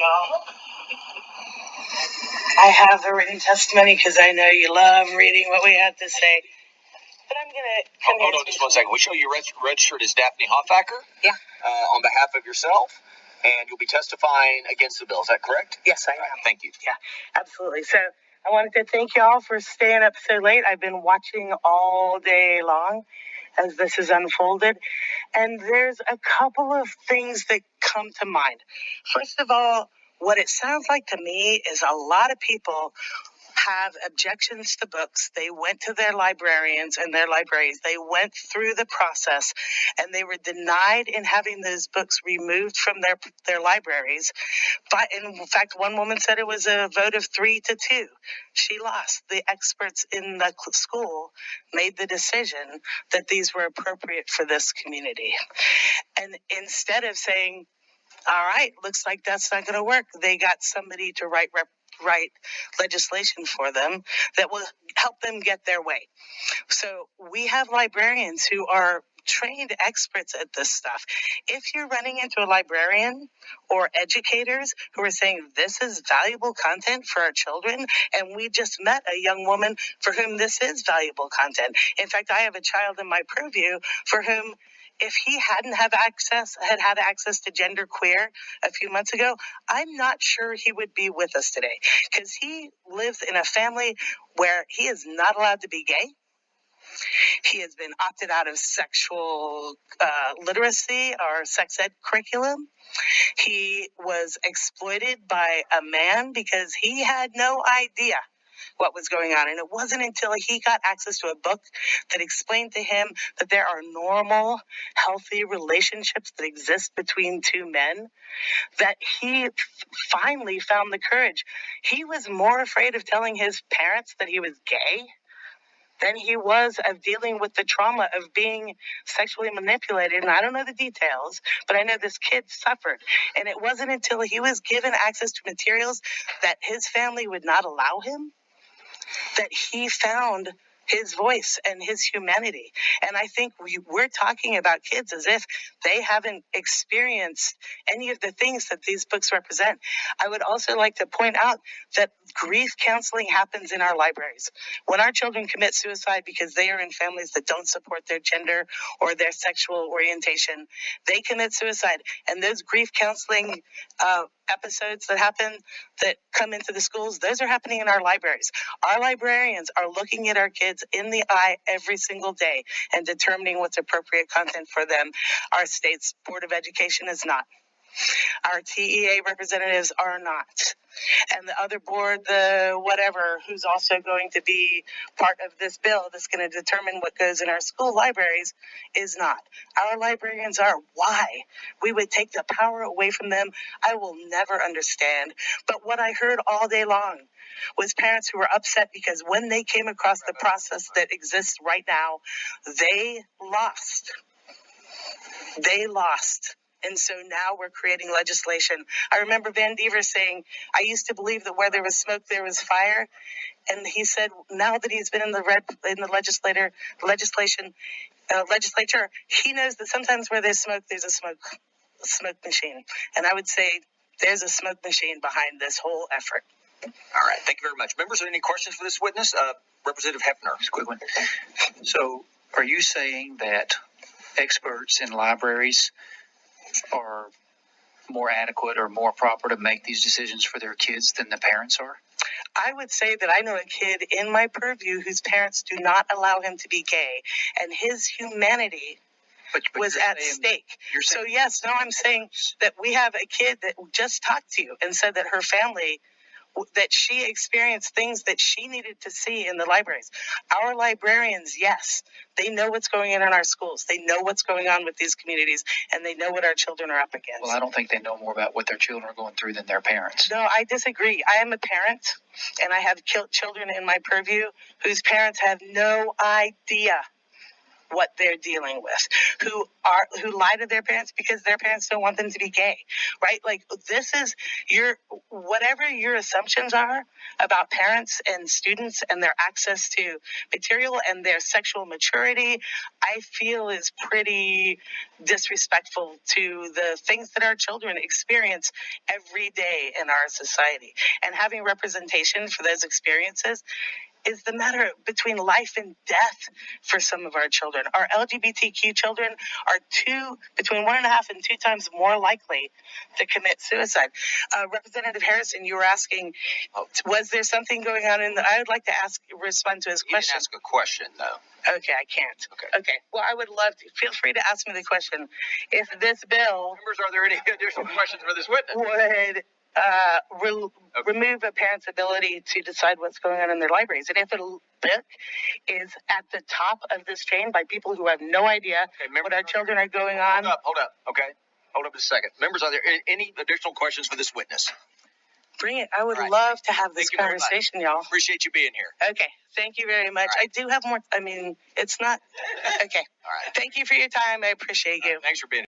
y'all. I have the written testimony because I know you love reading what we have to say. But I'm going to come Hold on just one second. We show you registered as Daphne Hoffacker. Yeah. On behalf of yourself, and you'll be testifying against the bill. Is that correct? Yes, I am. Thank you. Yeah, absolutely. So I wanted to thank y'all for staying up so late. I've been watching all day long as this has unfolded. And there's a couple of things that come to mind. First of all, what it sounds like to me is a lot of people have objections to books. They went to their librarians and their libraries. They went through the process and they were denied in having those books removed from their libraries. But in fact, one woman said it was a vote of 3-2. She lost. The experts in the school made the decision that these were appropriate for this community. And instead of saying, all right, looks like that's not going to work, they got somebody to write legislation for them that will help them get their way. So we have librarians who are trained experts at this stuff. If you're running into a librarian or educators who are saying this is valuable content for our children, and we just met a young woman for whom this is valuable content. In fact, I have a child in my purview for whom if he hadn't had access to genderqueer a few months ago, I'm not sure he would be with us today, because he lives in a family where he is not allowed to be gay. He has been opted out of sexual literacy or sex ed curriculum. He was exploited by a man because he had no idea what was going on. And it wasn't until he got access to a book that explained to him that there are normal, healthy relationships that exist between two men that he finally found the courage. He was more afraid of telling his parents that he was gay than he was of dealing with the trauma of being sexually manipulated. And I don't know the details, but I know this kid suffered. And it wasn't until he was given access to materials that his family would not allow him that he found his voice and his humanity. And I think we're talking about kids as if they haven't experienced any of the things that these books represent. I would also like to point out that grief counseling happens in our libraries. When our children commit suicide because they are in families that don't support their gender or their sexual orientation, they commit suicide. And those grief counseling episodes that come into the schools, those are happening in our libraries. Our librarians are looking at our kids in the eye every single day and determining what's appropriate content for them. Our state's Board of Education is not. Our TEA representatives are not. And the other board, the whatever, who's also going to be part of this bill that's going to determine what goes in our school libraries, is not. Our librarians are. Why? We would take the power away from them. I will never understand. But what I heard all day long was parents who were upset because when they came across the process that exists right now, they lost. They lost. And so now we're creating legislation. I remember Van Dever saying, I used to believe that where there was smoke, there was fire. And he said, now that he's been in the legislature, he knows that sometimes where there's smoke, there's a smoke machine. And I would say there's a smoke machine behind this whole effort. All right. Thank you very much. Members, are there any questions for this witness? Representative Hefner. Just a quick one. So are you saying that experts in libraries are more adequate or more proper to make these decisions for their kids than the parents are? I would say that I know a kid in my purview whose parents do not allow him to be gay, and his humanity was at stake. So yes, no, I'm saying that we have a kid that just talked to you and said that her family, that she experienced things that she needed to see in the libraries. Our librarians, yes, they know what's going on in our schools. They know what's going on with these communities, and they know what our children are up against. Well, I don't think they know more about what their children are going through than their parents. No, I disagree. I am a parent, and I have children in my purview whose parents have no idea what they're dealing with, who lie to their parents because their parents don't want them to be gay, right? Like, this is whatever your assumptions are about parents and students and their access to material and their sexual maturity, I feel is pretty disrespectful to the things that our children experience every day in our society. And having representation for those experiences is the matter between life and death for some of our children. Our LGBTQ children are between 1.5 and 2 times more likely to commit suicide. Representative Harrison, you were asking, was there something going on I would like to respond to his question. You didn't ask a question, though. Okay, I can't. Okay. Well, I would love to. Feel free to ask me the question. If this bill Members, are there any additional questions for this witness? would remove a parent's ability to decide what's going on in their libraries. And if a book is at the top of this chain by people who have no idea what our children are going on. Hold up. Okay. Hold up a second. Members, are there any additional questions for this witness? Bring it. I would Right. love to have this conversation, y'all. Appreciate you being here. Okay. Thank you very much. Right. I do have more. I mean, it's not. Okay. All right. Thank you for your time. I appreciate you. Thanks for being here.